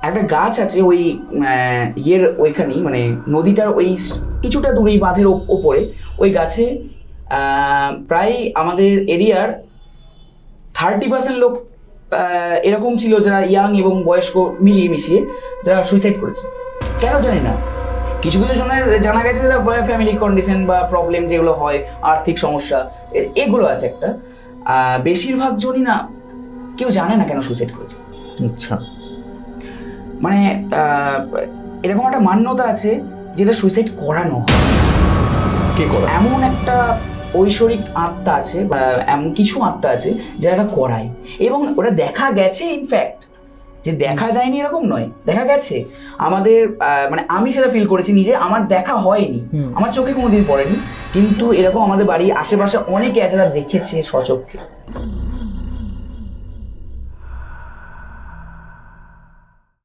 একটা গাছ আছে ওই ইয়ের ওইখানেই, মানে নদীটার ওই কিছুটা দূরেই বাঁধের ওপরে ওই গাছে প্রায় আমাদের এরিয়ার 30% লোক এরকম ছিল যারা ইয়াং এবং বয়স্ক মিলিয়ে মিশিয়ে যারা সুইসাইড করেছে। কেন জানি না, কিছু কিছু জনের জানা গেছে যারা ফ্যামিলি কন্ডিশন বা প্রবলেম যেগুলো হয়, আর্থিক সমস্যা এগুলো আছে একটা। বেশিরভাগ জনই না, কেউ জানে না কেন সুইসাইড করেছে। আচ্ছা, মানে এরকম একটা মান্যতা আছে যেটা সুইসাইড করানো হয়। কে করে? এমন একটা ঐশ্বরিক আত্মা আছে বা এমন কিছু আত্মা আছে যারা এটা করায়, এবং ওটা দেখা গেছে। ইনফ্যাক্ট যে দেখা যায়নি এরকম নয়, দেখা গেছে আমাদের, মানে আমি সেটা ফিল করেছি নিজে, আমার দেখা হয়নি, আমার চোখে কোনোদিন পড়েনি, কিন্তু এরকম আমাদের বাড়ির আশেপাশে অনেকে আছে যারা দেখেছে স্বচক্ষে।